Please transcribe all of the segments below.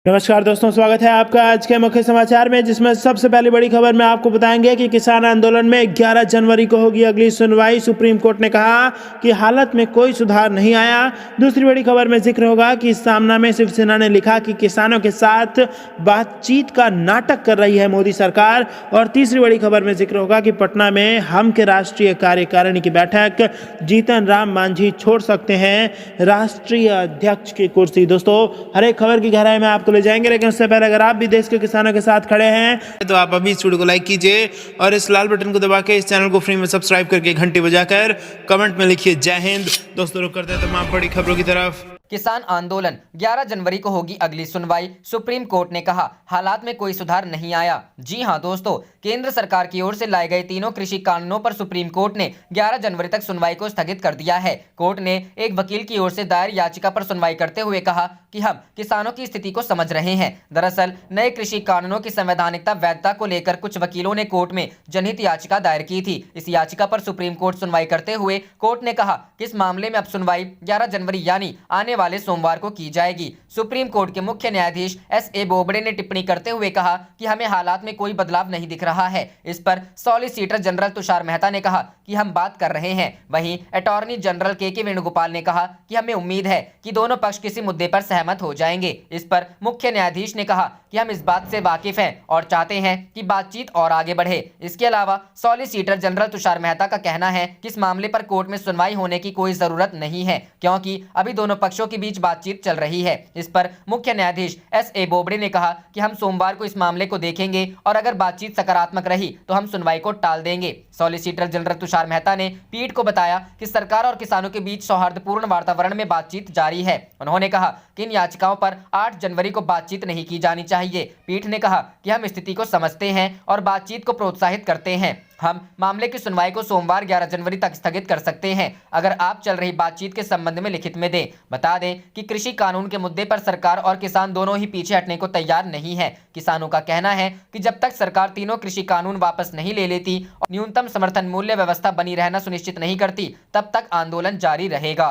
नमस्कार दोस्तों, स्वागत है आपका आज के मुख्य समाचार में, जिसमें सबसे पहली बड़ी खबर में आपको बताएंगे कि किसान आंदोलन में 11 जनवरी को होगी अगली सुनवाई। सुप्रीम कोर्ट ने कहा कि हालत में कोई सुधार नहीं आया। दूसरी बड़ी खबर में जिक्र होगा कि सामना में शिवसेना ने लिखा कि किसानों के साथ बातचीत का नाटक कर रही है मोदी सरकार। और तीसरी बड़ी खबर में जिक्र होगा कि पटना में हम के राष्ट्रीय कार्यकारिणी की बैठक, जीतन राम मांझी छोड़ सकते हैं राष्ट्रीय अध्यक्ष की कुर्सी। दोस्तों, हर एक खबर की गहराई में आपको ले जाएंगे, लेकिन उससे पहले अगर आप भी देश के किसानों के साथ खड़े हैं तो आप अभी इस वीडियो को लाइक कीजिए और इस लाल बटन को दबा के इस चैनल को फ्री में सब्सक्राइब करके घंटी बजाकर कमेंट में लिखिए जय हिंद। दोस्तों, रुक करते हैं तमाम बड़ी खबरों की तरफ। किसान आंदोलन 11 जनवरी को होगी अगली सुनवाई। सुप्रीम कोर्ट ने कहा हालात में कोई सुधार नहीं आया। जी हां दोस्तों, केंद्र सरकार की ओर से लाए गए तीनों कृषि कानूनों पर सुप्रीम कोर्ट ने 11 जनवरी तक सुनवाई को स्थगित कर दिया है। कोर्ट ने एक वकील की ओर से दायर याचिका पर सुनवाई करते हुए कहा कि हम किसानों की स्थिति को समझ रहे हैं। दरअसल नए कृषि कानूनों की संवैधानिकता वैधता को लेकर कुछ वकीलों ने कोर्ट में जनहित याचिका दायर की थी। इस याचिका पर सुप्रीम कोर्ट सुनवाई करते हुए कोर्ट ने कहा कि इस मामले में अब सुनवाई 11 जनवरी यानी आने वाले सोमवार को की जाएगी। सुप्रीम कोर्ट के मुख्य न्यायाधीश एस.ए. बोबडे ने टिप्पणी करते हुए कहा कि हमें हालात में कोई बदलाव नहीं दिख रहा है। इस पर सॉलिसिटर जनरल तुषार मेहता ने कहा कि हम बात कर रहे हैं। वहीं अटॉर्नी जनरल के वेणुगोपाल ने कहा कि हमें उम्मीद है कि दोनों पक्ष किसी मुद्दे पर सहमत हो जाएंगे। इस पर मुख्य न्यायाधीश ने कहा कि हम इस बात से वाकिफ हैं और चाहते हैं कि बातचीत और आगे बढ़े। इसके अलावा सॉलिसिटर जनरल तुषार मेहता का कहना है कि इस मामले पर कोर्ट में सुनवाई होने की कोई जरूरत नहीं है, क्योंकि अभी दोनों पक्षों के बीच बातचीत चल रही है। इस पर मुख्य न्यायाधीश एस.ए. बोबडे ने कहा कि हम सोमवार को इस मामले को देखेंगे और अगर बातचीत सकारात्मक रही तो हम सुनवाई को टाल देंगे। सॉलिसिटर जनरल तुषार मेहता ने पीठ को बताया कि सरकार और किसानों के बीच सौहार्दपूर्ण वातावरण में बातचीत जारी है। उन्होंने कहा कि इन याचिकाओं पर 8 जनवरी को बातचीत नहीं की जानी चाहिए। पीठ ने कहा कि हम स्थिति को समझते हैं और बातचीत को प्रोत्साहित करते हैं। हम मामले की सुनवाई को सोमवार 11 जनवरी तक स्थगित कर सकते हैं अगर आप चल रही बातचीत के संबंध में लिखित में दें। बता दें कि कृषि कानून के मुद्दे पर सरकार और किसान दोनों ही पीछे हटने को तैयार नहीं है। किसानों का कहना है कि जब तक सरकार तीनों कृषि कानून वापस नहीं ले लेती और न्यूनतम समर्थन मूल्य व्यवस्था बनी रहना सुनिश्चित नहीं करती, तब तक आंदोलन जारी रहेगा।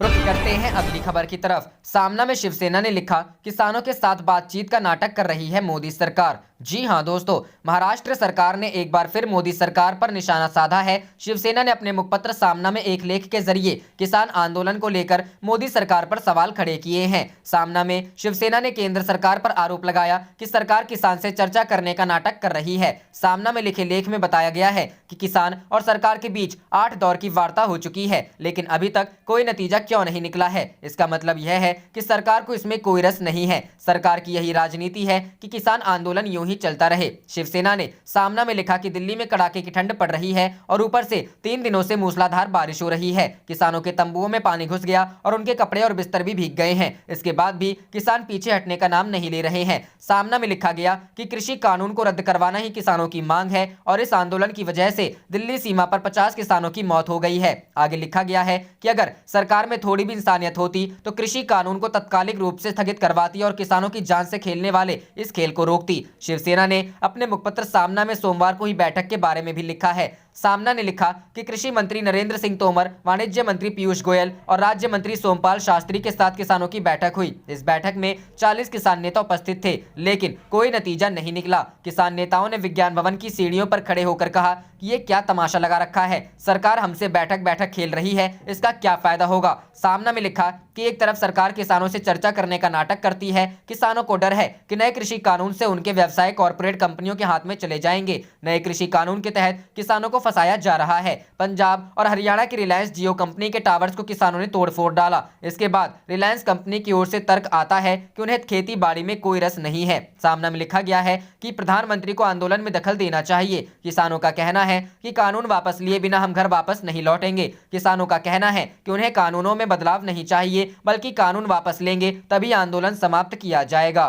रुक करते हैं अगली खबर की तरफ। सामना में शिवसेना ने लिखा किसानों के साथ बातचीत का नाटक कर रही है मोदी सरकार। जी हां दोस्तों, महाराष्ट्र सरकार ने एक बार फिर मोदी सरकार पर निशाना साधा है। शिवसेना ने अपने मुखपत्र सामना में एक लेख के जरिए किसान आंदोलन को लेकर मोदी सरकार पर सवाल खड़े किए हैं। सामना में शिवसेना ने केंद्र सरकार पर आरोप लगाया कि सरकार किसान से चर्चा करने का नाटक कर रही है। सामना में लिखे लेख में बताया गया है कि किसान और सरकार के बीच 8 दौर की वार्ता हो चुकी है, लेकिन अभी तक कोई नतीजा क्यों नहीं निकला है। इसका मतलब यह है कि सरकार को इसमें कोई रस नहीं है। सरकार की यही राजनीति है कि किसान आंदोलन यूं ही चलता रहे। शिवसेना ने सामना में लिखा कि दिल्ली में कड़ाके की ठंड पड़ रही है और ऊपर से 3 दिनों से मूसलाधार बारिश हो रही है। किसानों के तंबुओं में पानी घुस गया और उनके कपड़े और बिस्तर भी भीग गए हैं। इसके बाद भी किसान पीछे हटने का नाम नहीं ले रहे हैं। सामना में लिखा गया कि कृषि कानून को रद्द करवाना ही किसानों की मांग है और इस आंदोलन की वजह से दिल्ली सीमा पर 50 किसानों की मौत हो गई है। आगे लिखा गया है कि अगर सरकार में थोड़ी भी इंसानियत होती तो कृषि कानून को तत्कालिक रूप से स्थगित करवाती और किसानों की जान से खेलने वाले इस खेल को रोकती। शिवसेना ने अपने मुखपत्र सामना में सोमवार को ही बैठक के बारे में भी लिखा है। सामना ने लिखा कि कृषि मंत्री नरेंद्र सिंह तोमर, वाणिज्य मंत्री पीयूष गोयल और राज्य मंत्री सोमपाल शास्त्री के साथ किसानों की बैठक हुई। इस बैठक में 40 किसान नेता उपस्थित थे, लेकिन कोई नतीजा नहीं निकला। किसान नेताओं ने विज्ञान भवन की सीढ़ियों पर खड़े होकर कहा कि ये क्या तमाशा लगा रखा है, सरकार हमसे बैठक बैठक खेल रही है, इसका क्या फायदा होगा। सामना में लिखा कि एक तरफ सरकार किसानों से चर्चा करने का नाटक करती है, किसानों को डर है कि नए कृषि कानून से उनके व्यवसाय कॉर्पोरेट कंपनियों के हाथ में चले जाएंगे। नए कृषि कानून के तहत किसानों को फंसाया जा रहा है। पंजाब और हरियाणा की रिलायंस जियो कंपनी के टावर्स को किसानों ने तोड़फोड़ डाला। इसके बाद रिलायंस कंपनी की ओर से तर्क आता है कि उन्हें खेती बाड़ी में कोई रस नहीं है। सामना में लिखा गया है कि प्रधानमंत्री को आंदोलन में दखल देना चाहिए। किसानों का कहना है कि कानून वापस लिए बिना हम घर वापस नहीं लौटेंगे। किसानों का कहना है कि उन्हें कानूनों में बदलाव नहीं चाहिए, बल्कि कानून वापस लेंगे तभी आंदोलन समाप्त किया जाएगा।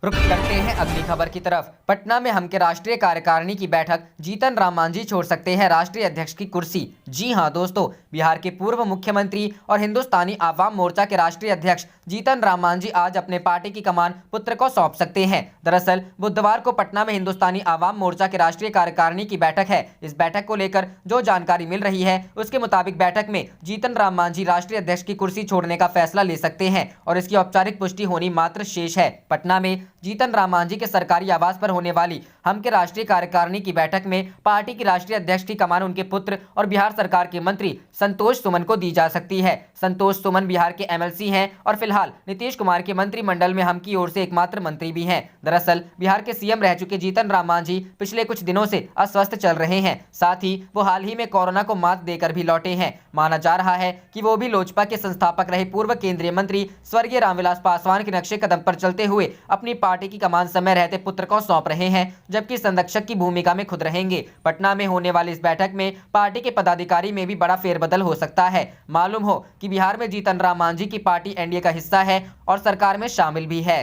रुक करते हैं अगली खबर की तरफ। पटना में हम के राष्ट्रीय कार्यकारिणी की बैठक, जीतन राम मांझी छोड़ सकते हैं राष्ट्रीय अध्यक्ष की कुर्सी। जी हां दोस्तों, बिहार के पूर्व मुख्यमंत्री और हिंदुस्तानी आवाम मोर्चा के राष्ट्रीय अध्यक्ष जीतन राम मांझी आज अपने पार्टी की कमान पुत्र को सौंप सकते हैं। दरअसल बुधवार को पटना में हिंदुस्तानी आवाम मोर्चा के राष्ट्रीय कार्यकारिणी की बैठक है। इस बैठक को लेकर जो जानकारी मिल रही है उसके मुताबिक बैठक में जीतन राम मांझी राष्ट्रीय अध्यक्ष की कुर्सी छोड़ने का फैसला ले सकते हैं और इसकी औपचारिक पुष्टि होनी मात्र शेष है। पटना में जीतन राम मांझी के सरकारी आवास पर होने वाली हम के राष्ट्रीय कार्यकारिणी की बैठक में पार्टी की राष्ट्रीय अध्यक्ष की कमान उनके पुत्र और बिहार सरकार के मंत्री संतोष सुमन को दी जा सकती है। संतोष सुमन बिहार के एमएलसी हैं और फिलहाल नीतीश कुमार के मंत्रिमंडल में हम की ओर से एकमात्र मंत्री भी हैं। दरअसल बिहार के सीएम रह चुके जीतन राम मांझी पिछले कुछ दिनों से अस्वस्थ चल रहे हैं। साथ ही वो हाल ही में कोरोना को मात देकर भी लौटे हैं। माना जा रहा है कि वो भी लोजपा के संस्थापक रहे पूर्व केंद्रीय मंत्री स्वर्गीय रामविलास पासवान के नक्शे कदम पर चलते हुए अपनी पार्टी की कमान समय रहते पुत्र को सौंप रहे हैं, जबकि संरक्षक की भूमिका में खुद रहेंगे। पटना में होने वाली इस बैठक में पार्टी के पदाधिकारी में भी बड़ा फेरबदल हो सकता है। मालूम हो कि बिहार में जीतन राम मांझी की पार्टी एनडीए का हिस्सा है और सरकार में शामिल भी है।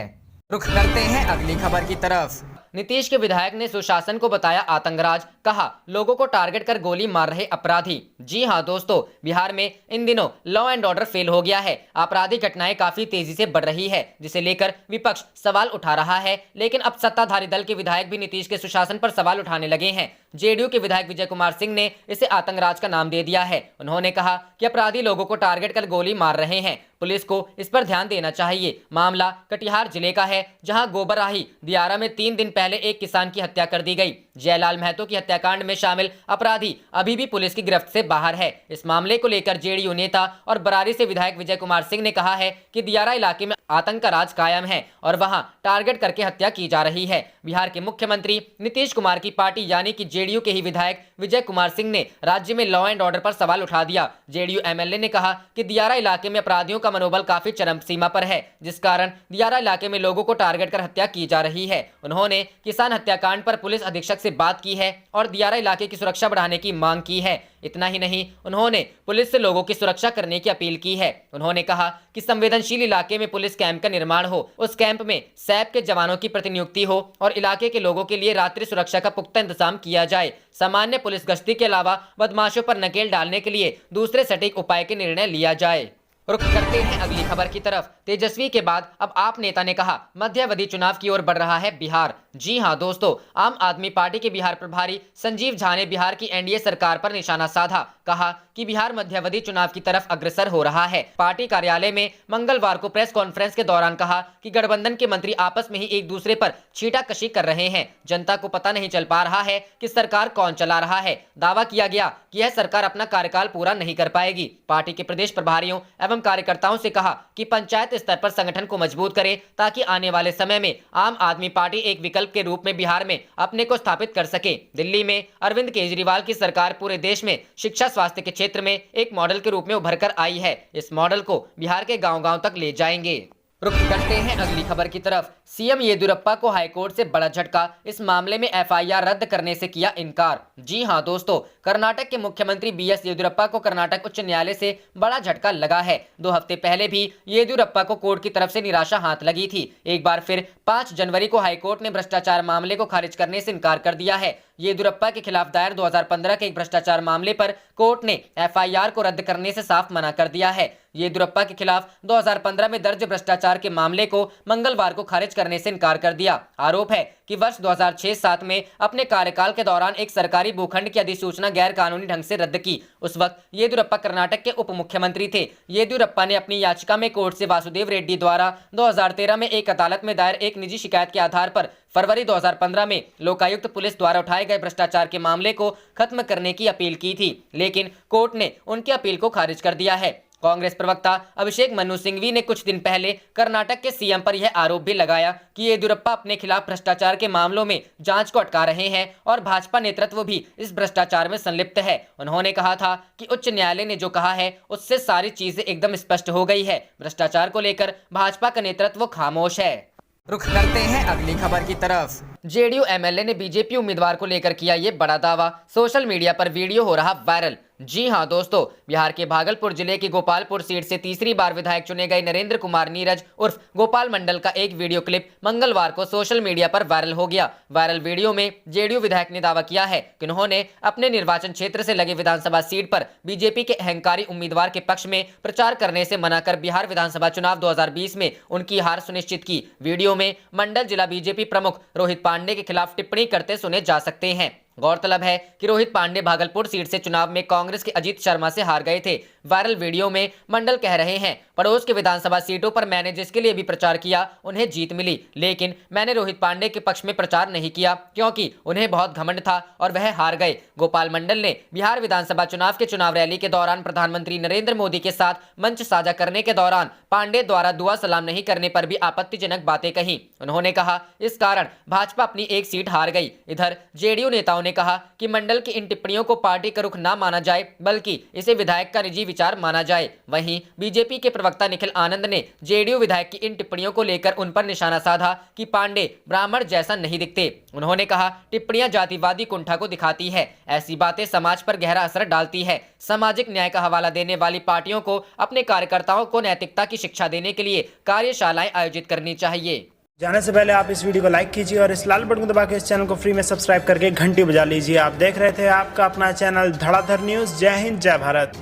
रुख करते हैं अगली खबर की तरफ। नीतीश के विधायक ने सुशासन को बताया आतंकराज, कहा लोगों को टारगेट कर गोली मार रहे अपराधी। जी हां दोस्तों, बिहार में इन दिनों लॉ एंड ऑर्डर फेल हो गया है। आपराधिक घटनाएं काफी तेजी से बढ़ रही है, जिसे लेकर विपक्ष सवाल उठा रहा है। लेकिन अब सत्ताधारी दल के विधायक भी नीतीश के सुशासन पर सवाल उठाने लगे हैं। जेडीयू के विधायक विजय कुमार सिंह ने इसे आतंकराज का नाम दे दिया है। उन्होंने कहा कि अपराधी लोगों को टारगेट कर गोली मार रहे हैं, पुलिस को इस पर ध्यान देना चाहिए। मामला कटिहार जिले का है, जहां गोबराही दियारा में 3 दिन पहले एक किसान की हत्या कर दी गई। जयलाल महतो की हत्याकांड में शामिल अपराधी अभी भी पुलिस की गिरफ्त से बाहर है। इस मामले को लेकर जेडीयू नेता और बरारी से विधायक विजय कुमार सिंह ने कहा है कि दियारा इलाके में आतंक का राज कायम है और वहां टारगेट करके हत्या की जा रही है। बिहार के मुख्यमंत्री नीतीश कुमार की पार्टी यानी कि जेडीयू के ही विधायक विजय कुमार सिंह ने राज्य में लॉ एंड ऑर्डर पर सवाल उठा दिया। जेडीयू एमएलए ने कहा कि दियारा इलाके में अपराधियों का मनोबल काफी चरम सीमा पर है, जिस कारण दियारा इलाके में लोगों को टारगेट कर हत्या की जा रही है। उन्होंने किसान हत्याकांड पर पुलिस अधीक्षक से बात की है और दियारा इलाके की सुरक्षा बढ़ाने की मांग की है। इतना ही नहीं, उन्होंने पुलिस से लोगों की सुरक्षा करने की अपील की है। उन्होंने कहा कि संवेदनशील इलाके में पुलिस कैंप का निर्माण हो, उस कैंप में सैप के जवानों की प्रतिनियुक्ति हो और इलाके के लोगों के लिए रात्रि सुरक्षा का पुख्ता इंतजाम किया जाए। सामान्य पुलिस गश्ती के अलावा बदमाशों पर नकेल डालने के लिए दूसरे सटीक उपाय के निर्णय लिया जाए। रुख करते हैं अगली खबर की तरफ। तेजस्वी के बाद अब आप नेता ने कहा मध्यावधि चुनाव की ओर बढ़ रहा है बिहार। जी हां दोस्तों, आम आदमी पार्टी के बिहार प्रभारी संजीव झा ने बिहार की एनडीए सरकार पर निशाना साधा। कहा कि बिहार मध्यावधि चुनाव की तरफ अग्रसर हो रहा है। पार्टी कार्यालय में मंगलवार को प्रेस कॉन्फ्रेंस के दौरान कहा कि गठबंधन के मंत्री आपस में ही एक दूसरे पर छींटाकशी कर रहे हैं। जनता को पता नहीं चल पा रहा है कि सरकार कौन चला रहा है। दावा किया गया कि यह सरकार अपना कार्यकाल पूरा नहीं कर पाएगी। पार्टी के प्रदेश प्रभारियों एवं कार्यकर्ताओं से कहा कि पंचायत स्तर पर संगठन को मजबूत करें ताकि आने वाले समय में आम आदमी पार्टी एक विकल्प के रूप में बिहार में अपने को स्थापित कर सके। दिल्ली में अरविंद केजरीवाल की सरकार पूरे देश में शिक्षा स्वास्थ्य के क्षेत्र में एक मॉडल के रूप में उभर कर आई है। इस मॉडल को बिहार के गांव-गांव तक ले जाएंगे। रुख करते हैं अगली खबर की तरफ। सीएम येदियुरप्पा को हाईकोर्ट से बड़ा झटका, इस मामले में एफआईआर रद्द करने से किया इनकार। जी हां दोस्तों, कर्नाटक के मुख्यमंत्री बीएस येदियुरप्पा को कर्नाटक उच्च न्यायालय से बड़ा झटका लगा है। 2 हफ्ते पहले भी येदियुरप्पा को कोर्ट की तरफ से निराशा हाथ लगी थी। एक बार फिर 5 जनवरी को हाईकोर्ट ने भ्रष्टाचार मामले को खारिज करने से इनकार कर दिया है। येदियुरप्पा के खिलाफ दायर 2015 के एक भ्रष्टाचार मामले पर कोर्ट ने एफआईआर को रद्द करने से साफ मना कर दिया है। येदियुरप्पा के खिलाफ 2015 में दर्ज भ्रष्टाचार के मामले को मंगलवार को खारिज करने से इनकार कर दिया। आरोप है कि वर्ष 2006-7 में अपने कार्यकाल के दौरान एक सरकारी भूखंड की अधिसूचना गैर कानूनी ढंग से रद्द की। उस वक्त येदियुरप्पा कर्नाटक के उप मुख्यमंत्री थे। येदियुरप्पा ने अपनी याचिका में कोर्ट से वासुदेव रेड्डी द्वारा 2013 में एक अदालत में दायर एक निजी शिकायत के आधार पर फरवरी 2015 में लोकायुक्त पुलिस द्वारा उठाए गए भ्रष्टाचार के मामले को खत्म करने की अपील की थी, लेकिन कोर्ट ने उनकी अपील को खारिज कर दिया है। कांग्रेस प्रवक्ता अभिषेक मनु सिंघवी ने कुछ दिन पहले कर्नाटक के सीएम पर यह आरोप भी लगाया कि येदियुरप्पा अपने खिलाफ भ्रष्टाचार के मामलों में जांच को अटका रहे हैं और भाजपा नेतृत्व भी इस भ्रष्टाचार में संलिप्त है। उन्होंने कहा था कि उच्च न्यायालय ने जो कहा है उससे सारी चीजें एकदम स्पष्ट हो गई है। भ्रष्टाचार को लेकर भाजपा का नेतृत्व खामोश है। रुख करते हैं अगली खबर की तरफ। जेडीयू एमएलए ने बीजेपी उम्मीदवार को लेकर किया ये बड़ा दावा। सोशल मीडिया पर वीडियो हो रहा वायरल। जी हां दोस्तों, बिहार के भागलपुर जिले की गोपालपुर सीट से तीसरी बार विधायक चुने गए नरेंद्र कुमार नीरज उर्फ गोपाल मंडल का एक वीडियो क्लिप मंगलवार को सोशल मीडिया पर वायरल हो गया। वायरल वीडियो में जेडीयू विधायक ने दावा किया है कि उन्होंने अपने निर्वाचन क्षेत्र से लगे विधानसभा सीट पर बीजेपी के अहंकारी उम्मीदवार के पक्ष में प्रचार करने से मना कर बिहार विधानसभा चुनाव 2020 में उनकी हार सुनिश्चित की। वीडियो में मंडल जिला बीजेपी प्रमुख रोहित पांडे के खिलाफ टिप्पणी करते सुने जा सकते हैं। गौरतलब है कि रोहित पांडे भागलपुर सीट से चुनाव में कांग्रेस के अजीत शर्मा से हार गए थे। वायरल वीडियो में मंडल कह रहे हैं, पड़ोस के विधानसभा सीटों पर मैंने जिसके लिए भी प्रचार किया उन्हें जीत मिली, लेकिन मैंने रोहित पांडे के पक्ष में प्रचार नहीं किया क्योंकि उन्हें बहुत घमंड था और वह हार गए। गोपाल मंडल ने बिहार विधानसभा चुनाव के चुनाव रैली के दौरान प्रधानमंत्री नरेंद्र मोदी के साथ मंच साझा करने के दौरान पांडे द्वारा दुआ सलाम नहीं करने पर भी आपत्तिजनक बातें कही। उन्होंने कहा इस कारण भाजपा अपनी एक सीट हार गई। इधर जेडीयू नेताओं ने कहा कि मंडल की इन टिप्पणियों को पार्टी का रुख ना माना जाए बल्कि इसे विधायक का निजी विचार माना जाए। वहीं बीजेपी के प्रवक्ता निखिल आनंद ने जेडीयू विधायक की इन टिप्पणियों को लेकर उन पर निशाना साधा कि पांडे ब्राह्मण जैसा नहीं दिखते। उन्होंने कहा टिप्पणियां जातिवादी कुंठा को दिखाती है, ऐसी बातें समाज पर गहरा असर डालती है। सामाजिक न्याय का हवाला देने वाली पार्टियों को अपने कार्यकर्ताओं को नैतिकता की शिक्षा देने के लिए कार्यशालाएं आयोजित करनी चाहिए। जाने से पहले आप इस वीडियो को लाइक कीजिए और इस लाल बटन को दबा के इस चैनल को फ्री में सब्सक्राइब करके घंटी बजा लीजिए। आप देख रहे थे आपका अपना चैनल धड़ाधड़ न्यूज। जय हिंद, जय भारत।